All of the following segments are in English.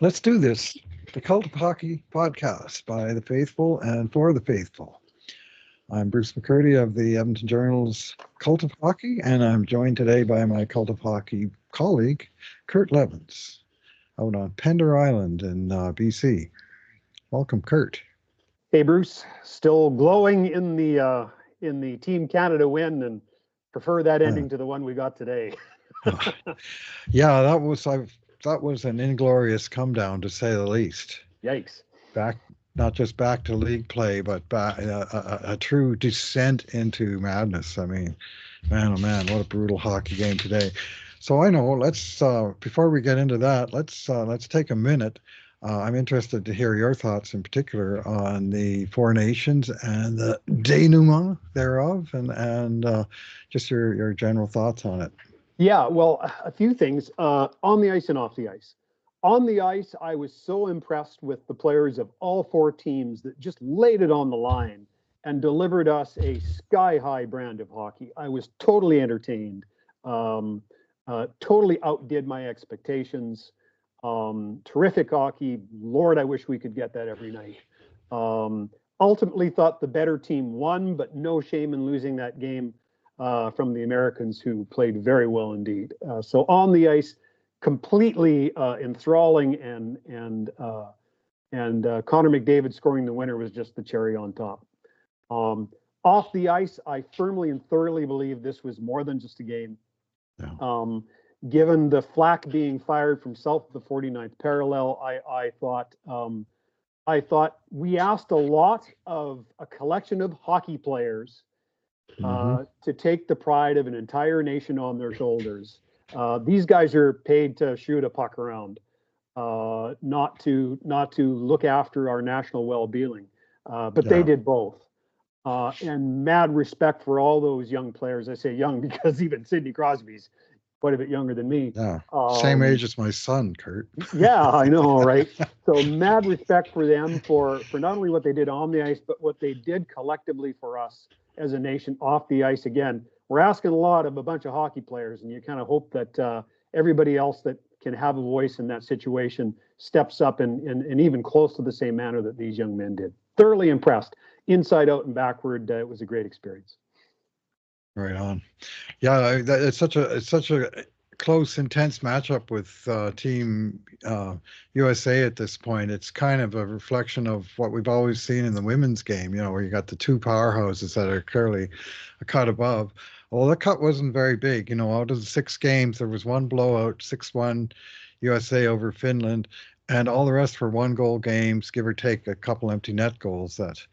Let's do this. The Cult of Hockey podcast by the faithful and for the faithful. I'm Bruce McCurdy of the Edmonton Journal's Cult of Hockey, and I'm joined today by my Cult of Hockey colleague, Kurt Leavins, out on Pender Island in BC. Welcome, Kurt. Hey, Bruce. Still glowing in the Team Canada win, and prefer that ending to the one we got today. Yeah, that was an inglorious come down, to say the least. Yikes! Not just back to league play, but back, a true descent into madness. I mean, man, oh man, what a brutal hockey game today. So I know. Let's before we get into that, let's take a minute. I'm interested to hear your thoughts, in particular, on the Four Nations and the denouement thereof, and just your general thoughts on it. Yeah, well, a few things on the ice and off the ice. On the ice, I was so impressed with the players of all four teams that just laid it on the line and delivered us a sky-high brand of hockey. I was totally entertained, totally outdid my expectations. Terrific hockey. Lord, I wish we could get that every night. Ultimately thought the better team won, but no shame in losing that game from the Americans, who played very well indeed. So on the ice, completely enthralling, and Connor McDavid scoring the winner was just the cherry on top. Off the ice, I firmly and thoroughly believe this was more than just a game. Yeah. Given the flack being fired from south of the 49th parallel, I thought we asked a lot of a collection of hockey players to take the pride of an entire nation on their shoulders. These guys are paid to shoot a puck around, not to look after our national well-being. But they did both. And mad respect for all those young players. I say young because even Sidney Crosby's quite a bit younger than me. Yeah, same age as my son, Kurt. Yeah, I know, right? So mad respect for them for not only what they did on the ice, but what they did collectively for us as a nation off the ice. Again, we're asking a lot of a bunch of hockey players, and you kind of hope that everybody else that can have a voice in that situation steps up in even close to the same manner that these young men did. Thoroughly impressed, inside out and backward. It was a great experience. Right on. Yeah, it's such a close, intense matchup with Team USA at this point. It's kind of a reflection of what we've always seen in the women's game, where you got the two powerhouses that are clearly a cut above. Well, the cut wasn't very big. Out of the 6 games, there was one blowout, 6-1 USA over Finland, and all the rest were 1-goal games, give or take a couple empty net goals that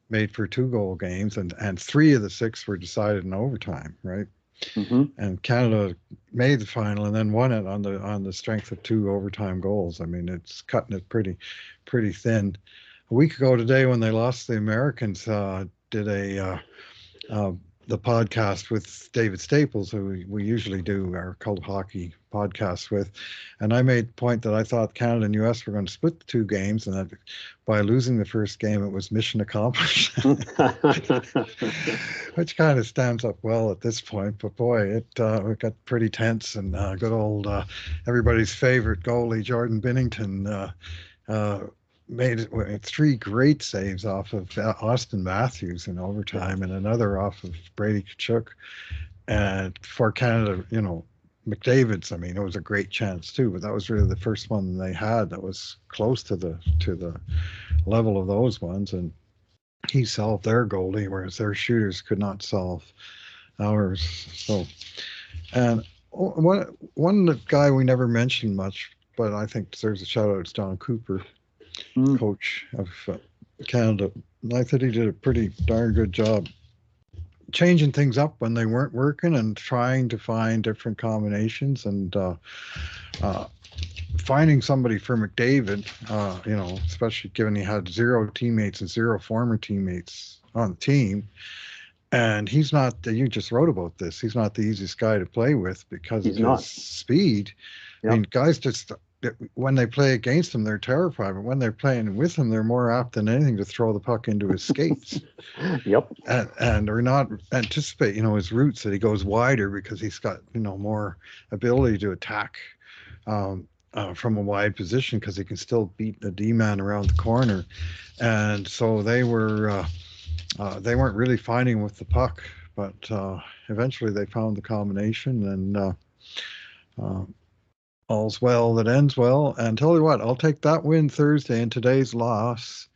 made for 2-goal games, and 3 of the 6 were decided in overtime, right? Mm-hmm. And Canada made the final and then won it on the strength of 2 overtime goals. I mean, it's cutting it pretty thin. A week ago today, when they lost, the Americans did the podcast with David Staples, who we usually do our Cult of Hockey podcast with, and I made the point that I thought Canada and US were going to split the 2 games, and that by losing the first game, it was mission accomplished, which kind of stands up well at this point. But boy, it got pretty tense, and good old everybody's favorite goalie Jordan Binnington made 3 great saves off of Austin Matthews in overtime, and another off of Brady Tkachuk. And for Canada, McDavid's, I mean, it was a great chance too, but that was really the first one they had that was close to the level of those ones, and he solved their goalie, whereas their shooters could not solve ours. So, and one guy we never mentioned much, but I think deserves a shout out, is Don Cooper, coach of Canada. And I thought he did a pretty darn good job changing things up when they weren't working and trying to find different combinations, and finding somebody for McDavid, especially given he had 0 teammates and 0 former teammates on the team. And he's not, you just wrote about this, he's not the easiest guy to play with because of his speed. Yep. I mean, guys just, when they play against him, they're terrified, but when they're playing with him, they're more apt than anything to throw the puck into his skates. Yep. And or not anticipate, his routes, that he goes wider because he's got, more ability to attack. from a wide position because he can still beat the D-man around the corner. And so they weren't really fighting with the puck, but eventually they found the combination, and uh, all's well that ends well. And tell you what, I'll take that win Thursday and today's loss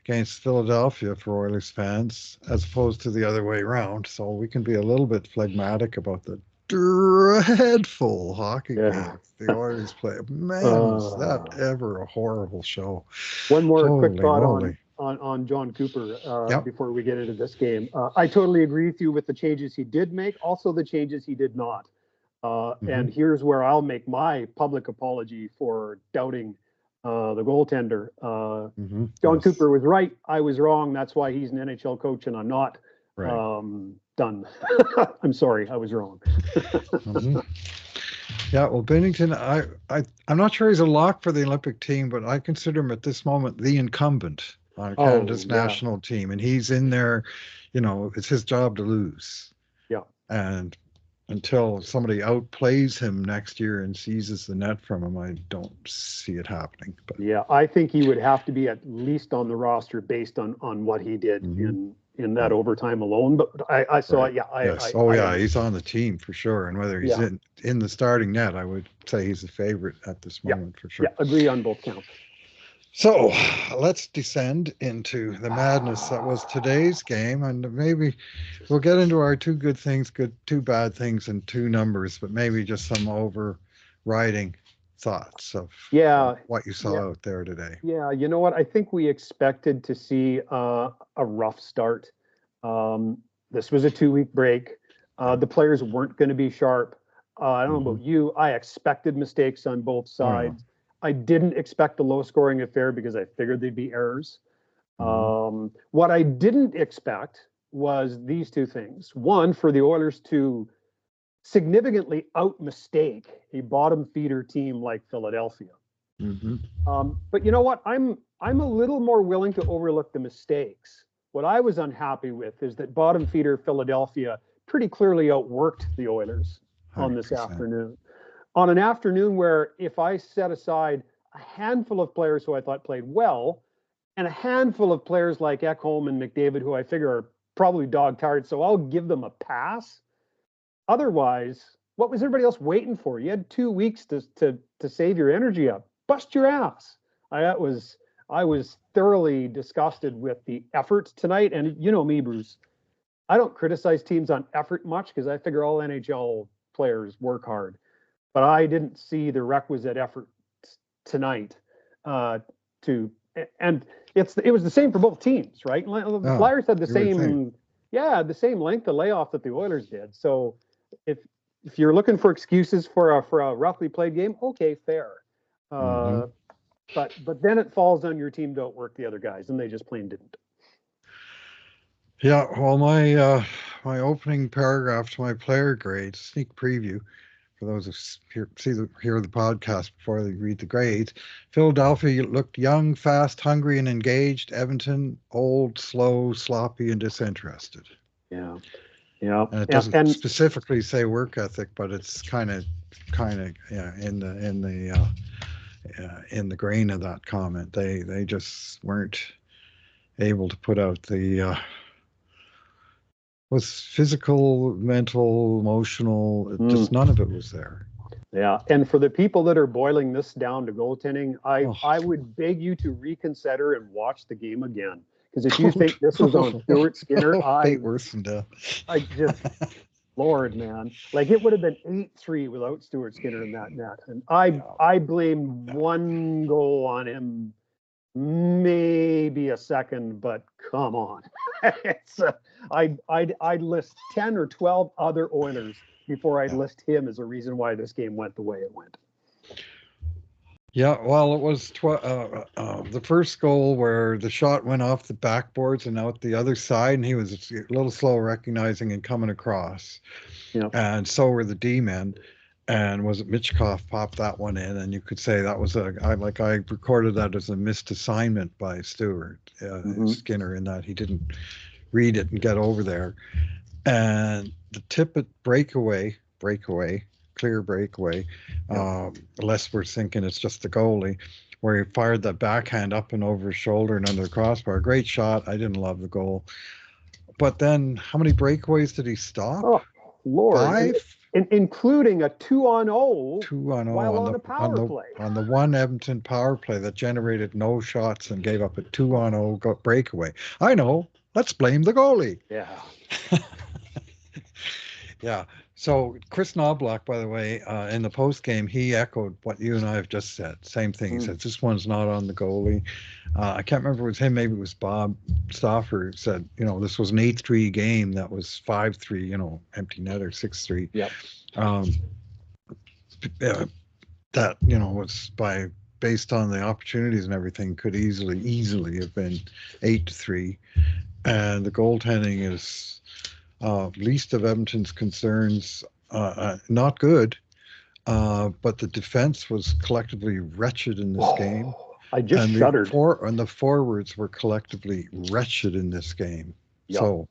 against Philadelphia for Oilers fans, as opposed to the other way around. So we can be a little bit phlegmatic about the dreadful hockey game the Oilers play. Man, was that ever a horrible show. One more quick Holy thought moly. on John Cooper Yep. before we get into this game. I totally agree with you with the changes he did make, also the changes he did not. And here's where I'll make my public apology for doubting the goaltender. John Cooper was right. I was wrong. That's why he's an NHL coach and I'm not. Done. I'm sorry. I was wrong. Yeah, well, Bennington, I'm not sure he's a lock for the Olympic team, but I consider him at this moment the incumbent on Canada's national team. And he's in there, it's his job to lose. Yeah. And until somebody outplays him next year and seizes the net from him, I don't see it happening. But yeah, I think he would have to be at least on the roster based on what he did in that overtime alone. But he's on the team for sure. And whether he's in the starting net, I would say he's a favorite at this moment for sure. Yeah, agree on both counts. So let's descend into the madness that was today's game, and maybe we'll get into our two good things, two bad things, and two numbers, but maybe just some overriding thoughts of what you saw out there today. Yeah, you know what? I think we expected to see a rough start. This was a 2-week break. The players weren't going to be sharp. I don't know about you. I expected mistakes on both sides. I didn't expect a low-scoring affair because I figured there'd be errors. What I didn't expect was these two things. One, for the Oilers to significantly out-mistake a bottom-feeder team like Philadelphia. But you know what? I'm a little more willing to overlook the mistakes. What I was unhappy with is that bottom-feeder Philadelphia pretty clearly outworked the Oilers on this 100%. afternoon. On an afternoon where if I set aside a handful of players who I thought played well, and a handful of players like Ekholm and McDavid, who I figure are probably dog-tired, so I'll give them a pass. Otherwise, what was everybody else waiting for? You had 2 weeks to save your energy up. Bust your ass. I was thoroughly disgusted with the effort tonight. And you know me, Bruce. I don't criticize teams on effort much because I figure all NHL players work hard. But I didn't see the requisite effort tonight and it was the same for both teams, right? The Flyers had the same length of layoff that the Oilers did. So if you're looking for excuses for a roughly played game, okay, fair. But then it falls on your team to outwork the other guys, and they just plain didn't. Yeah, well, my opening paragraph to my player grade, sneak preview, for those who hear the podcast before they read the grades. Philadelphia looked young, fast, hungry, and engaged. Edmonton, old, slow, sloppy, and disinterested. Yeah. And it doesn't specifically say work ethic, but it's kind of in the grain of that comment. They just weren't able to put out the was physical, mental, emotional, just none of it was there. Yeah, and for the people that are boiling this down to goaltending, I would beg you to reconsider and watch the game again. Because if you think this was on Stuart Skinner, I just, Lord, man. Like, it would have been 8-3 without Stuart Skinner in that net. And I blame one goal on him, maybe a second, but come on. I'd list 10 or 12 other Oilers before I'd list him as a reason why this game went the way it went. Yeah, well, it was the first goal where the shot went off the backboards and out the other side, and he was a little slow recognizing and coming across. Yeah. And so were the D-men. And was it Mitchkov popped that one in? And you could say that was I recorded that as a missed assignment by Stuart Skinner, in that he didn't read it and get over there. And the Tippett breakaway, clear breakaway. Yeah. Unless we're thinking it's just the goalie, where he fired that backhand up and over his shoulder and under the crossbar. Great shot. I didn't love the goal. But then how many breakaways did he stop? Oh, Lord. Five? Including a 2-on-0 2-0 while on on the a power play. on the one Edmonton power play that generated no shots and gave up a 2-0 breakaway. I know. Let's blame the goalie. Yeah. Yeah. So Chris Knobloch, by the way, in the post game, he echoed what you and I have just said. Same thing. He said this one's not on the goalie. I can't remember if it was him. Maybe it was Bob Stauffer who said, this was an 8-3 game that was 5-3. Empty net or 6-3. Yep. That was based on the opportunities and everything could easily have been 8-3, and the goaltending is least of Edmonton's concerns. Not good, but the defense was collectively wretched in this game. I just shuddered. And the forwards were collectively wretched in this game. Yep. So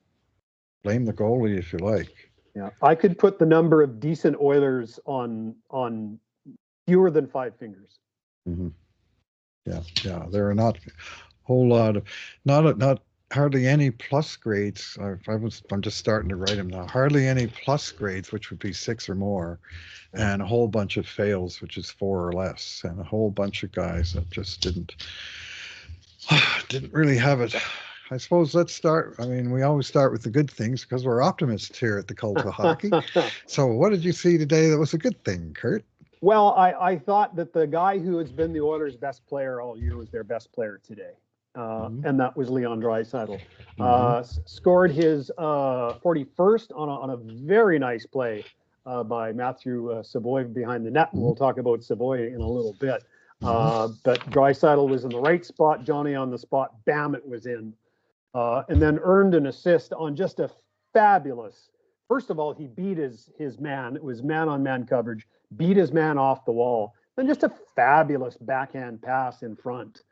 blame the goalie if you like. Yeah, I could put the number of decent Oilers on fewer than 5 fingers. Mm-hmm. Yeah. There are not a whole lot of not hardly any plus grades. I'm just starting to write them now. Hardly any plus grades, which would be 6 or more, and a whole bunch of fails, which is 4 or less, and a whole bunch of guys that just didn't really have it. I suppose let's start. I mean, we always start with the good things because we're optimists here at the Cult of Hockey. So what did you see today that was a good thing, Kurt? Well, I thought that the guy who has been the Oilers' best player all year was their best player today. And that was Leon Draisaitl. Scored his 41st on a very nice play by Matthew Savoy behind the net. And we'll talk about Savoy in a little bit. But Draisaitl was in the right spot, Johnny on the spot, bam, it was in. And then earned an assist on just a fabulous. First of all, he beat his man. It was man-on-man coverage, beat his man off the wall. Then just a fabulous backhand pass in front.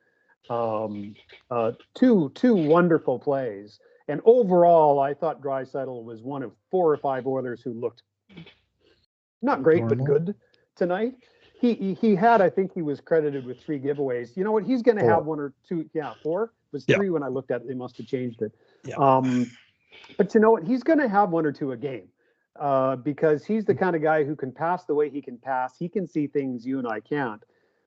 Two wonderful plays. And overall, I thought Draisaitl was one of 4 or 5 Oilers who looked not great, but good tonight. He had, I think he was credited with 3 giveaways. You know what? He's going to have 1 or 2. Yeah, 4. It was 3 when I looked at it. They must have changed it. Yeah. But you know what? He's going to have 1 or 2 a game because he's the kind of guy who can pass the way he can pass. He can see things you and I can't.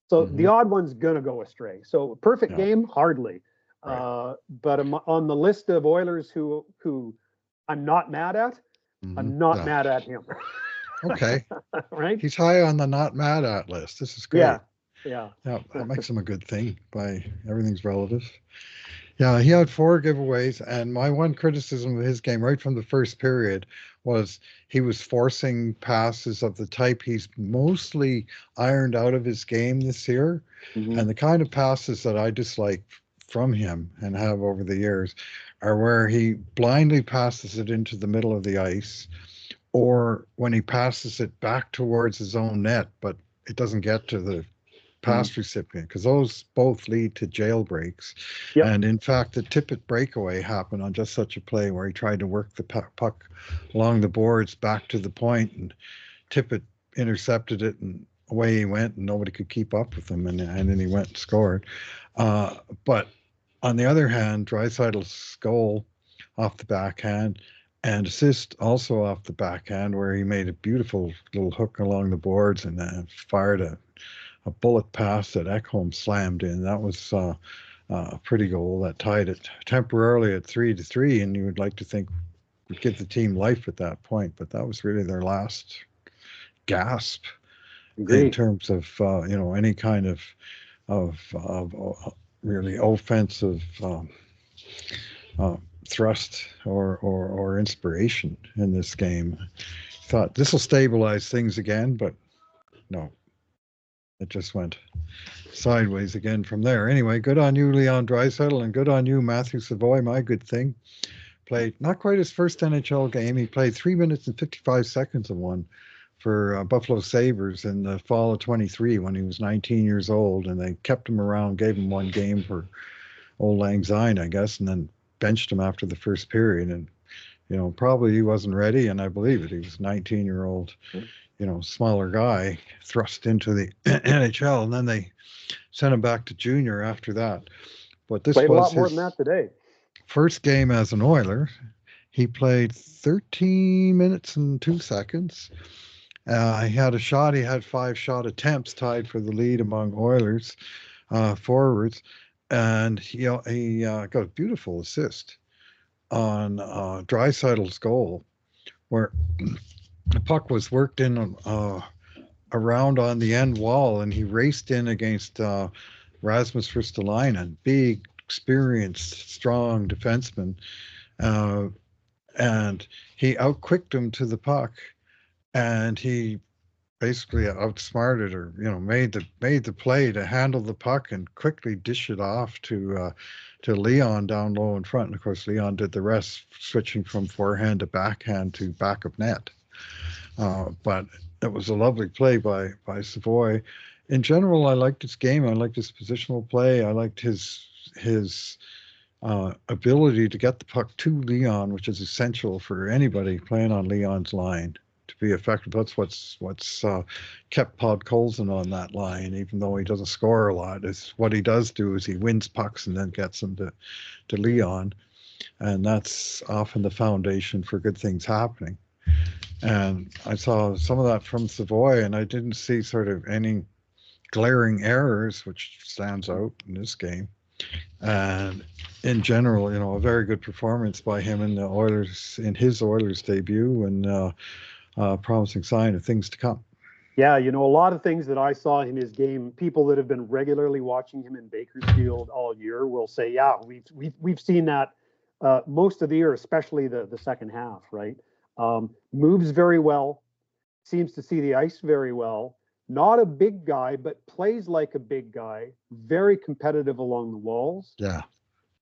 So the odd one's going to go astray. So perfect game, hardly. Right. But on the list of Oilers who I'm not mad at, I'm not mad at him. Okay. Right? He's high on the not mad at list. This is great. Yeah. That makes him a good thing. Everything's relative. Yeah, he had 4 giveaways, and my one criticism of his game right from the first period was he was forcing passes of the type he's mostly ironed out of his game this year. And the kind of passes that I dislike from him and have over the years are where he blindly passes it into the middle of the ice, or when he passes it back towards his own net, but it doesn't get to the pass recipient, because those both lead to jailbreaks. Yep. And in fact, the Tippett breakaway happened on just such a play where he tried to work the puck along the boards back to the point, and Tippett intercepted it, and away he went, and nobody could keep up with him, and then he went and scored. But on the other hand, Draisaitl's goal off the backhand and assist also off the backhand, where he made a beautiful little hook along the boards and fired a bullet pass that Ekholm slammed in. That was a pretty goal that tied it temporarily at 3-3, and you would like to think would give the team life at that point, but that was really their last gasp. Agreed. In terms of any kind of really offensive thrust or inspiration in this game. Thought this will stabilize things again, but no. It just went sideways again from there. Anyway, good on you, Leon Draisaitl, and good on you, Matthew Savoy. My good thing. Played not quite his first NHL game. He played 3 minutes and 55 seconds of one for Buffalo Sabres in the fall of 23 when he was 19 years old, and they kept him around, gave him 1 game for old lang syne, I guess, and then benched him after the first period. And probably he wasn't ready, and I believe it. He was a 19-year-old smaller guy thrust into the NHL, and then they sent him back to junior after that. But this Played a was lot more than his that today. first game as an Oiler. He played 13 minutes and 2 seconds. He had a shot. He had 5 shot attempts, tied for the lead among Oilers forwards, and he got a beautiful assist on Draisaitl's goal, where the puck was worked in around on the end wall, and he raced in against Rasmus Ristolainen, big, experienced, strong defenseman, uh, and he outquicked him to the puck, and he basically outsmarted, or made the play to handle the puck and quickly dish it off to Leon down low in front. And of course, Leon did the rest, switching from forehand to backhand to back of net. But it was a lovely play by Savoy. In general, I liked his game. I liked his positional play. I liked his ability to get the puck to Leon, which is essential for anybody playing on Leon's line to be effective. That's what's kept Podkolzin on that line, even though he doesn't score a lot. Is what he does do is he wins pucks and then gets them to Leon, and that's often the foundation for good things happening. And I saw some of that from Savoy, and I didn't see sort of any glaring errors, which stands out in this game. And in general, a very good performance by him in his Oilers debut, and promising sign of things to come. Yeah, a lot of things that I saw in his game, people that have been regularly watching him in Bakersfield all year will say, yeah, we've seen that most of the year, especially the second half, right? Moves very well, seems to see the ice very well. Not a big guy, but plays like a big guy. Very competitive along the walls. Yeah.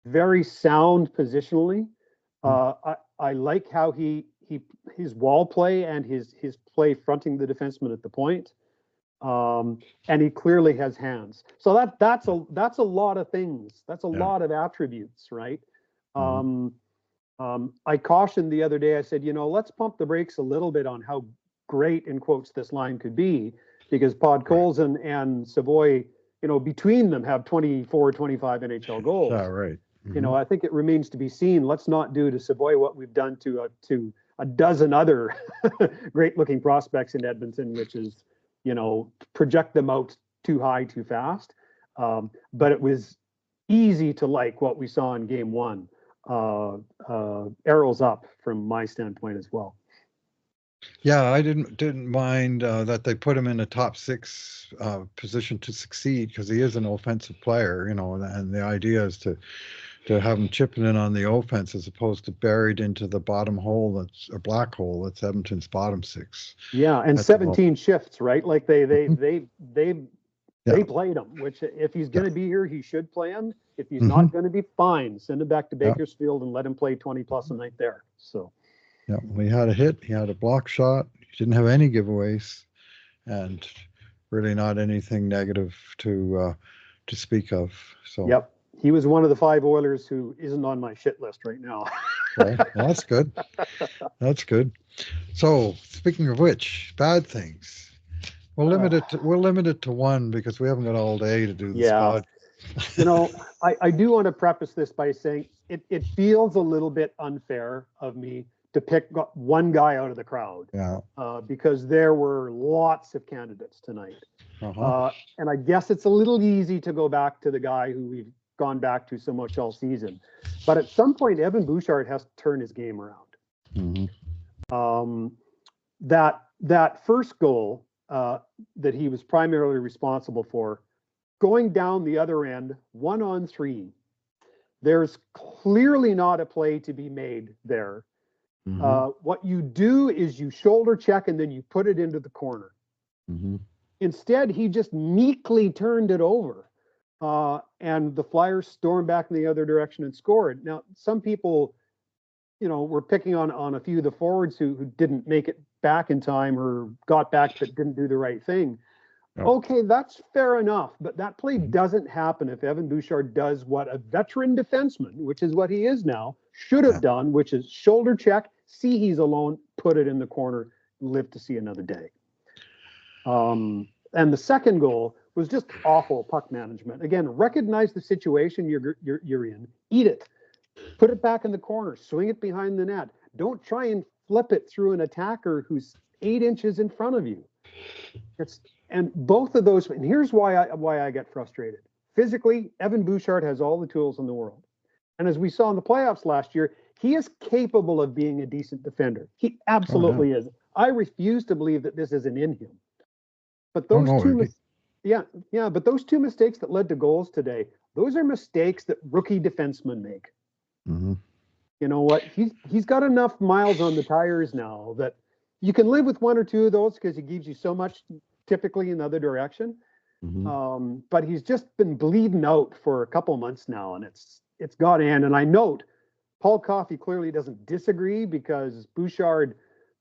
Very sound positionally. I like how his wall play and his play fronting the defenseman at the point. And he clearly has hands. So that's a lot of things. That's a lot of attributes, right? I cautioned the other day. I said, let's pump the brakes a little bit on how great, in quotes, this line could be, because Podkolzin and Savoy, between them have 24, 25 NHL goals. Yeah, right. Mm-hmm. I think it remains to be seen. Let's not do to Savoy what we've done to a dozen other great-looking prospects in Edmonton, which is, project them out too high, too fast. But it was easy to like what we saw in game one. Arrows up from my standpoint as well. Yeah, I didn't mind that they put him in a top six position to succeed, because he is an offensive player, and the idea is to have him chipping in on the offense as opposed to buried into the bottom hole, that's a black hole, that's Edmonton's bottom six. Yeah, and 17 shifts, right? Like they played him, which if he's going to be here, he should play him. If he's not going to be, fine, send him back to Bakersfield and let him play 20 plus a night there. So. Yeah, well, he had a hit, he had a block shot, he didn't have any giveaways, and really not anything negative to speak of. So. Yep, he was one of the 5 Oilers who isn't on my shit list right now. Okay, well, that's good. That's good. So, speaking of which, bad things. We'll limit it to one, because we haven't got all day to do this pod. I do want to preface this by saying it feels a little bit unfair of me to pick one guy out of the crowd, because there were lots of candidates tonight. And I guess it's a little easy to go back to the guy who we've gone back to so much all season. But at some point, Evan Bouchard has to turn his game around. That first goal that he was primarily responsible for, going down the other end, 1-on-3, there's clearly not a play to be made there. What you do is you shoulder check and then you put it into the corner. Instead, he just meekly turned it over, and the Flyers stormed back in the other direction and scored. Now, some people, were picking on a few of the forwards who didn't make it back in time, or got back but didn't do the right thing. Okay, that's fair enough, but that play doesn't happen if Evan Bouchard does what a veteran defenseman, which is what he is now, should have done, which is shoulder check, see he's alone, put it in the corner, live to see another day. And the second goal was just awful puck management. Again, recognize the situation you're in, eat it, put it back in the corner, swing it behind the net. Don't try and flip it through an attacker who's 8 inches in front of you. And both of those, and here's why I get frustrated. Physically, Evan Bouchard has all the tools in the world. And as we saw in the playoffs last year, he is capable of being a decent defender. He absolutely is. I refuse to believe that this isn't in him. But those but those two mistakes that led to goals today, those are mistakes that rookie defensemen make. Mm-hmm. You know what? He's got enough miles on the tires now that you can live with one or two of those because he gives you so much typically in the other direction. Mm-hmm. But he's just been bleeding out for a couple months now, and it's got in. And I note Paul Coffey clearly doesn't disagree because Bouchard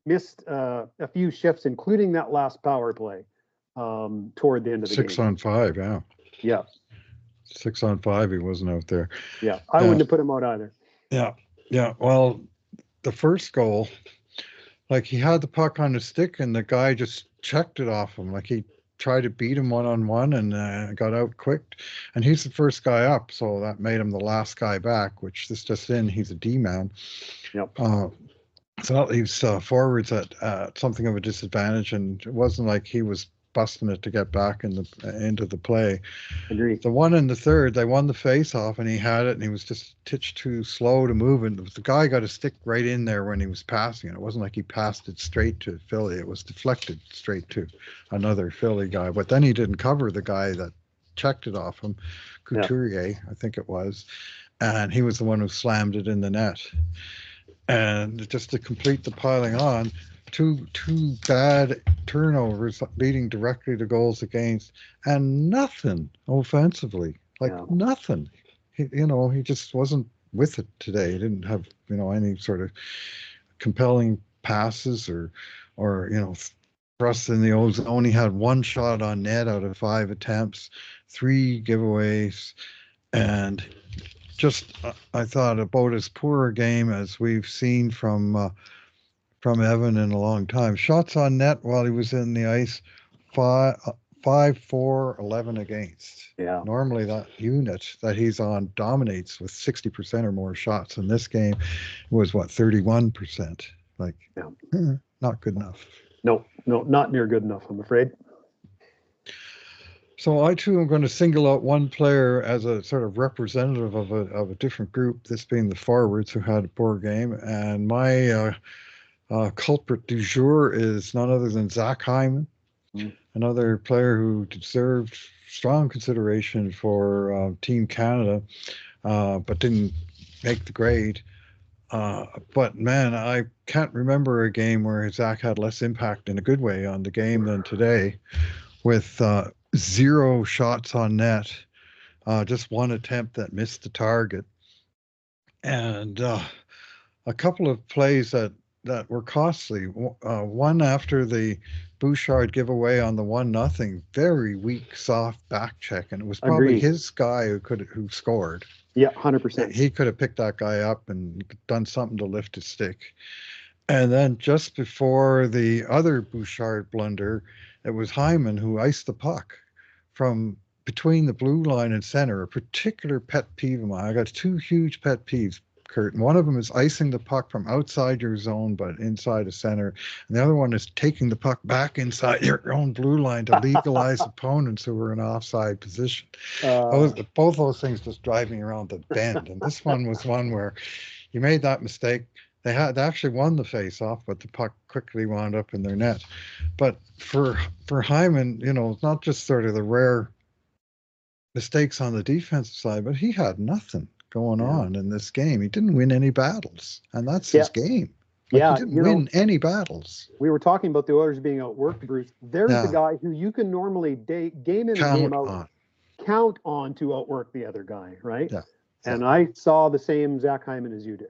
missed a few shifts, including that last power play toward the end of the game. 6 on 5, yeah. Yeah. 6 on 5, he wasn't out there. Yeah, I wouldn't have put him out either. Yeah, yeah. Well, the first goal, like he had the puck on the stick and the guy just checked it off him. Like he tried to beat him one-on-one and got out quick. And he's the first guy up, so that made him the last guy back, which this just in, he's a D-man. Yep. So that leaves forwards at something of a disadvantage, and it wasn't like he was busting it to get back into the play. Agreed. The one in the third, they won the face-off, and he had it, and he was just a titch too slow to move. And the guy got a stick right in there when he was passing it. It wasn't like he passed it straight to Philly. It was deflected straight to another Philly guy. But then he didn't cover the guy that checked it off him, Couturier, I think it was. And he was the one who slammed it in the net. And just to complete the piling on, two bad turnovers leading directly to goals against, and nothing offensively, nothing. He just wasn't with it today. He didn't have any sort of compelling passes or thrusts in the ozone. He had one shot on net out of 5 attempts, 3 giveaways, and just I thought about as poor a game as we've seen from Evan in a long time. Shots on net while he was in the ice, 5-4-11 against. Yeah. Normally that unit that he's on dominates with 60% or more shots. In this game, it was 31%. Not good enough. No, not near good enough, I'm afraid. So I too am going to single out one player as a sort of representative of a different group, this being the forwards who had a poor game. And my culprit du jour is none other than Zach Hyman, another player who deserved strong consideration for Team Canada, but didn't make the grade. But man, I can't remember a game where Zach had less impact in a good way on the game than today, with 0 shots on net, just 1 attempt that missed the target, and a couple of plays that were costly. One after the Bouchard giveaway on the 1-0, very weak, soft back check, and it was probably Agreed. his guy who scored. Yeah, 100%. He could have picked that guy up and done something to lift his stick. And then just before the other Bouchard blunder, it was Hyman who iced the puck from between the blue line and center, a particular pet peeve of mine. I got 2 huge pet peeves, Kurt. And one of them is icing the puck from outside your zone but inside the center. And the other one is taking the puck back inside your own blue line to legalize opponents who were in offside position. Both those things just drive me around the bend. And this one was one where you made that mistake. They actually won the face-off, but the puck quickly wound up in their net. But for Hyman, it's not just sort of the rare mistakes on the defensive side, but he had nothing going on in this game. He didn't win any battles, and that's his game. He didn't win any battles. We were talking about the Oilers being outworked, Bruce. There's the guy who you can normally game in and game out count on to outwork the other guy, right? Yeah. And I saw the same Zach Hyman as you did.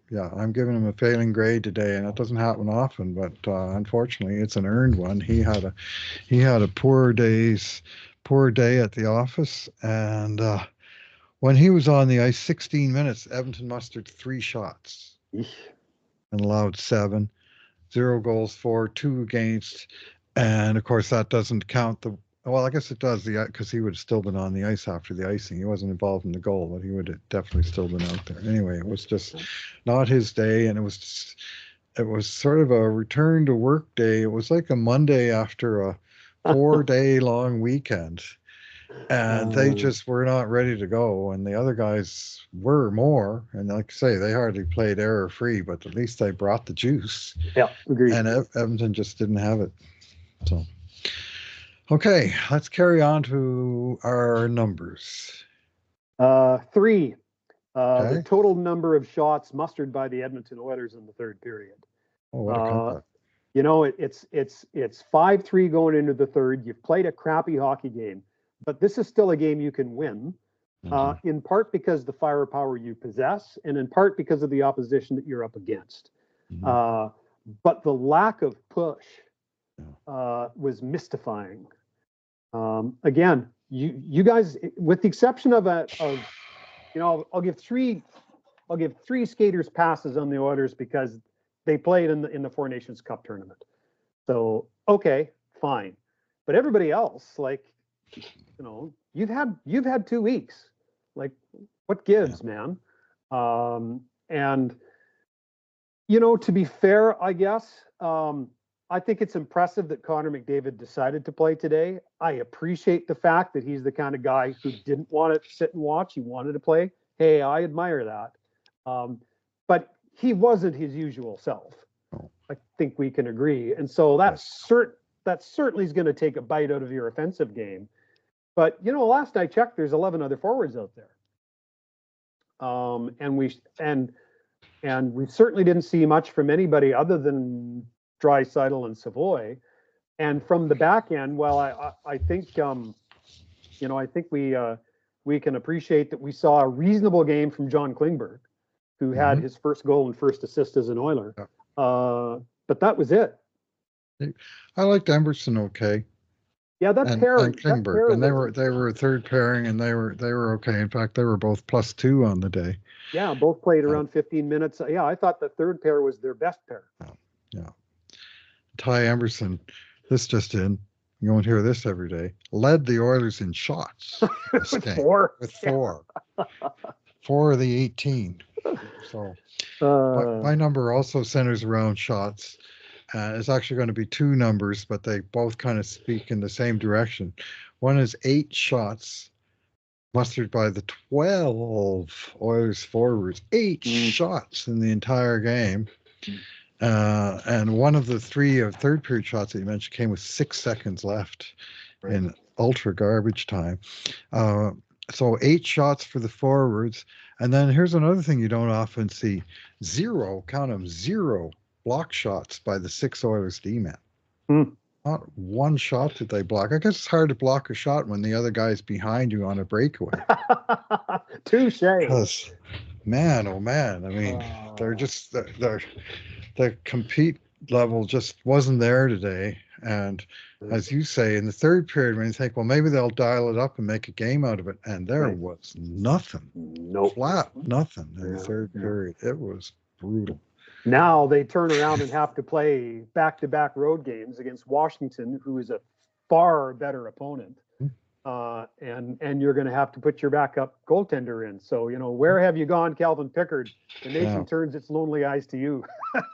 Yeah. I'm giving him a failing grade today, and that doesn't happen often, but unfortunately, it's an earned one. He had a poor day at the office, and when he was on the ice, 16 minutes, Edmonton mustered 3 shots and allowed 7, 0 goals for, 2 against, And of course, that doesn't count the. Well, I guess it does, because he would have still been on the ice after the icing. He wasn't involved in the goal, but he would have definitely still been out there. Anyway, it was just not his day, and it was sort of a return to work day. It was like a Monday after a 4 day long weekend, and they just were not ready to go. And the other guys were more. And like I say, they hardly played error free, but at least they brought the juice. Yeah, agreed. And Edmonton just didn't have it. So, okay, let's carry on to our numbers. 3. The Okay. total number of shots mustered by the Edmonton Oilers in the third period. Oh, what a comeback. You know, it's 5-3 going into the third. You've played a crappy hockey game, but this is still a game you can win, in part because the firepower you possess, and in part because of the opposition that you're up against. But the lack of push was mystifying. Again, you guys, with the exception of I'll give three skaters passes on the Oilers because they played in the Four Nations Cup tournament. So, okay, fine. But everybody else, like, you've had 2 weeks. Like, what gives, man? And, to be fair, I guess, I think it's impressive that Connor McDavid decided to play today. I appreciate the fact that he's the kind of guy who didn't want to sit and watch. He wanted to play. Hey, I admire that. But he wasn't his usual self. I think we can agree. And so that certainly is going to take a bite out of your offensive game. But, last I checked, there's 11 other forwards out there. And we certainly didn't see much from anybody other than Draisaitl and Savoy. And from the back end, well, I think I think we can appreciate that we saw a reasonable game from John Klingberg, who had his first goal and first assist as an Oiler. But that was it. I liked Emerson okay. Yeah, that pair and Klingberg, and they were a third pairing, and they were okay. In fact, they were both +2 on the day. Yeah, both played around 15 minutes. Yeah, I thought the third pair was their best pair. Yeah. Ty Emerson, this just in, you won't hear this every day, led the Oilers in shots. With 4. With 4. 4 of the 18. So my number also centers around shots. It's actually going to be 2 numbers, but they both kind of speak in the same direction. One is 8 shots mustered by the 12 Oilers forwards. 8 shots in the entire game. And one of the 3 of third period shots that you mentioned came with 6 seconds left in ultra garbage time. So 8 shots for the forwards. And then here's another thing you don't often see. 0, count them, 0 block shots by the 6 Oilers D-men. Not 1 shot did they block. I guess it's hard to block a shot when the other guy's behind you on a breakaway. Touche. Because, man, oh man, I mean, they're just, the compete level just wasn't there today. And as you say, in the third period, when you think, well, maybe they'll dial it up and make a game out of it, and there was nothing. Flat nothing in the third period. It was brutal. Now they turn around and have to play back-to-back road games against Washington, who is a far better opponent. And you're going to have to put your backup goaltender in. So, where have you gone, Calvin Pickard? The nation turns its lonely eyes to you.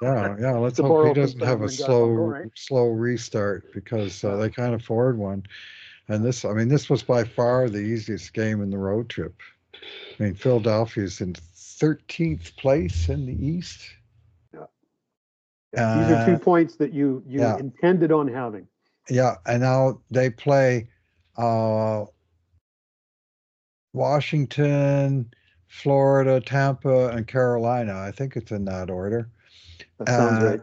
Let's hope he doesn't have a slow restart, because they can't afford one. And this was by far the easiest game in the road trip. I mean, Philadelphia's in 13th place in the East. These are 2 points that you intended on having. Yeah, and now they play Washington, Florida, Tampa, and Carolina. I think it's in that order. That sounds right.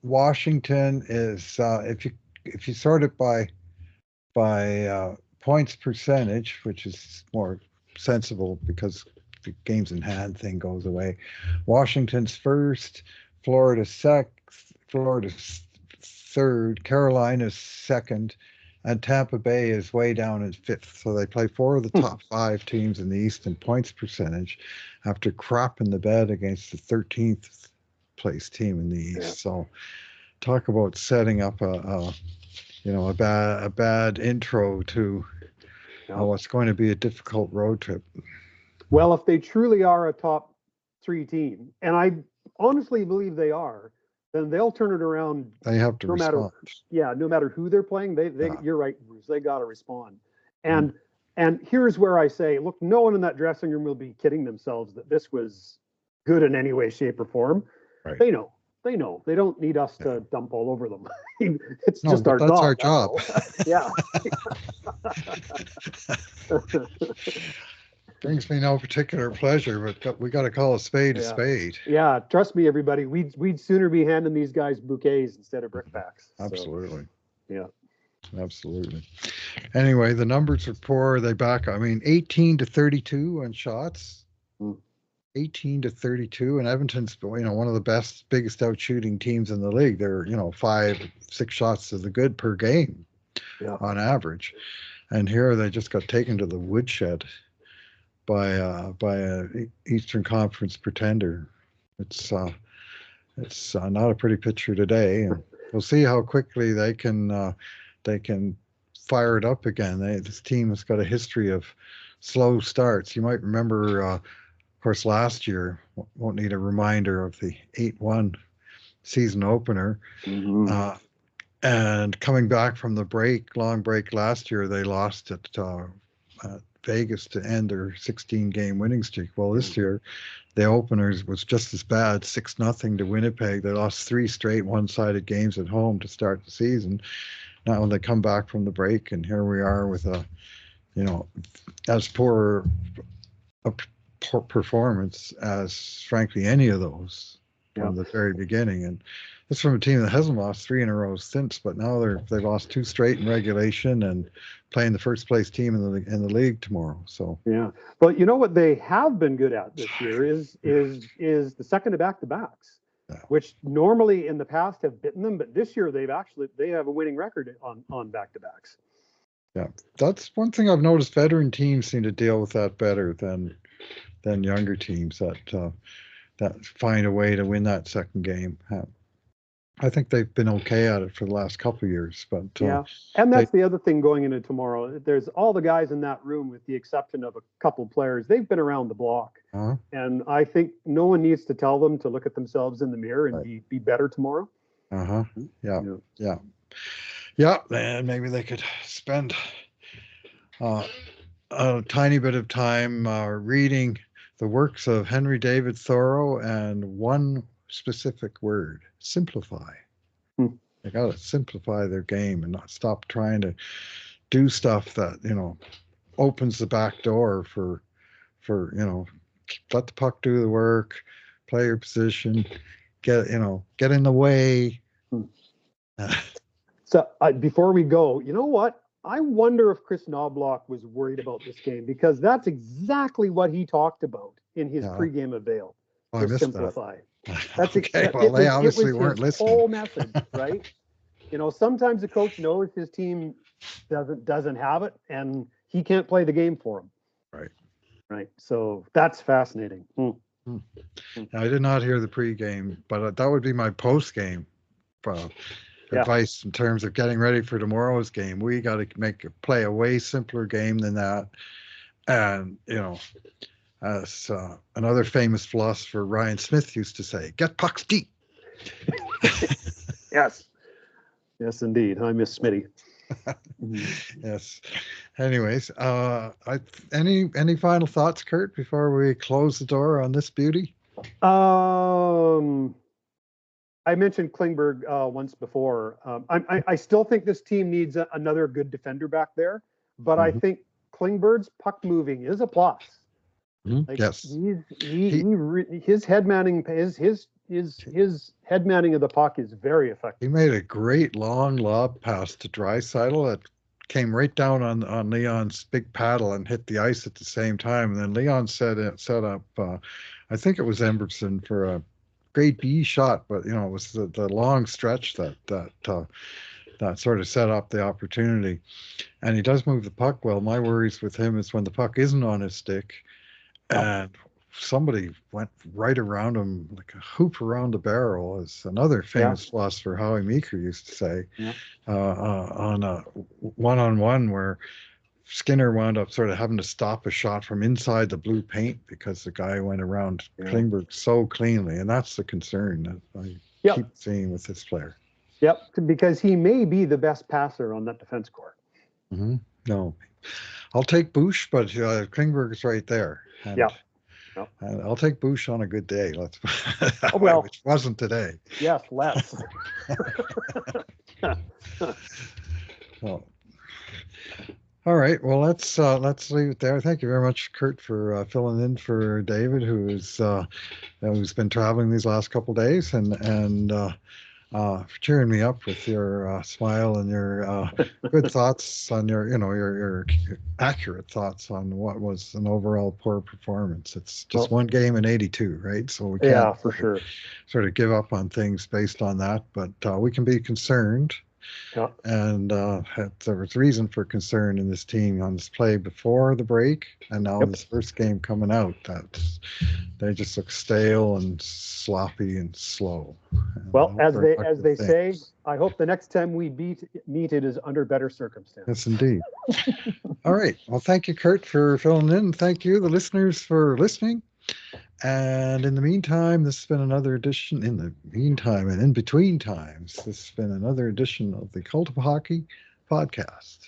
Washington is, if you sort it by points percentage, which is more sensible because the games in hand thing goes away. Washington's first, Florida's third, Carolina's second, and Tampa Bay is way down in 5th. So they play 4 of the top 5 teams in the East in points percentage after crapping the bed against the 13th place team in the East. So talk about setting up a a bad intro to what's going to be a difficult road trip. Well, if they truly are a top 3 team, and I honestly believe they are, then they'll turn it around. They have to respond. No matter who they're playing, you're right, Bruce. They got to respond. And here's where I say, look, no one in that dressing room will be kidding themselves that this was good in any way, shape, or form. Right. They know. They don't need us to dump all over them. It's just our that's job. our job. Yeah. Brings me no particular pleasure, but we got to call a spade a spade. Yeah, trust me, everybody. We'd sooner be handing these guys bouquets instead of brickbacks. Absolutely. So, yeah. Absolutely. Anyway, the numbers are poor. They back. I mean, 18 to 32 on shots. 18 to 32, and Edmonton's one of the biggest out shooting teams in the league. They're 5-6 shots to the good per game on average, and here they just got taken to the woodshed by a Eastern Conference pretender. It's not a pretty picture today, and we'll see how quickly they can fire it up again. This team has got a history of slow starts. You might remember, of course, last year, won't need a reminder of the 8-1 season opener. And coming back from the long break last year, they lost at Vegas to end their 16-game winning streak. Well, this year, the openers was just as bad, 6-0 to Winnipeg. They lost 3 straight one-sided games at home to start the season. Now when they come back from the break, and here we are with as poor a performance as frankly any of those from the very beginning. And this from a team that hasn't lost 3 in a row since, but now they've lost 2 straight in regulation and playing the first place team in the league tomorrow. So but you know what they have been good at this year is the second to back-to-backs. Which normally in the past have bitten them, but this year they have a winning record on back-to-backs. Yeah, that's one thing I've noticed. Veteran teams seem to deal with that better than younger teams that find a way to win that second game. I think they've been okay at it for the last couple of years, but and that's the other thing going into tomorrow. There's all the guys in that room, with the exception of a couple players. They've been around the block, and I think no one needs to tell them to look at themselves in the mirror and be better tomorrow. Yeah. And maybe they could spend a tiny bit of time reading the works of Henry David Thoreau and one specific word: simplify. They got to simplify their game and not stop trying to do stuff that opens the back door for let the puck do the work, play your position, get in the way. So before we go, you know what? I wonder if Chris Knobloch was worried about this game, because that's exactly what he talked about in his pregame avail. Oh, I missed simplify. that. That's okay. Well, they obviously weren't listening. Whole message, right? Sometimes the coach knows his team doesn't have it, and he can't play the game for them. Right. So that's fascinating. I did not hear the pregame, but that would be my postgame advice in terms of getting ready for tomorrow's game. We got to play a way simpler game than that, and as another famous philosopher, Ryan Smith, used to say, get pucks deep. Yes, indeed. I miss Smitty. Yes. Anyways, any final thoughts, Kurt, before we close the door on this beauty? I mentioned Klingberg once before. I still think this team needs another good defender back there, but I think Klingberg's puck moving is a plus. Yes, his head manning, his head manning of the puck is very effective. He made a great long lob pass to Draisaitl that came right down on Leon's big paddle and hit the ice at the same time. And then Leon set up, I think it was Emberson for a grade B shot, but it was the long stretch that sort of set up the opportunity. And he does move the puck well. My worries with him is when the puck isn't on his stick, and somebody went right around him like a hoop around the barrel, as another Yeah. famous philosopher Howie Meeker used to say, Yeah. on a one-on-one where Skinner wound up sort of having to stop a shot from inside the blue paint because the guy went around Yeah. Klingberg so cleanly, and that's the concern that I Yep. keep seeing with this player. Yep, because he may be the best passer on that defense corps. No, I'll take Bush, but Klingberg is right there. And, Yeah. Yep. and I'll take Bush on a good day. Let's Oh, well, which wasn't today. Yes, let's. Well, all right. Well, let's leave it there. Thank you very much, Kurt, for filling in for David, who's been traveling these last couple days, and for cheering me up with your smile and your good thoughts on your accurate thoughts on what was an overall poor performance. It's just one game in 82, right? So we can't for sure sort of give up on things based on that, but we can be concerned. Yeah. And there was reason for concern in this team on this play before the break, and now in this first game coming out, that they just look stale and sloppy and slow. Well, as they say, I hope the next time we meet it is under better circumstances. Yes, indeed. All right. Well, thank you, Kurt, for filling in. Thank you, the listeners, for listening. And in the meantime, this has been another edition. In the meantime and in between times, this has been another edition of the Cult of Hockey podcast.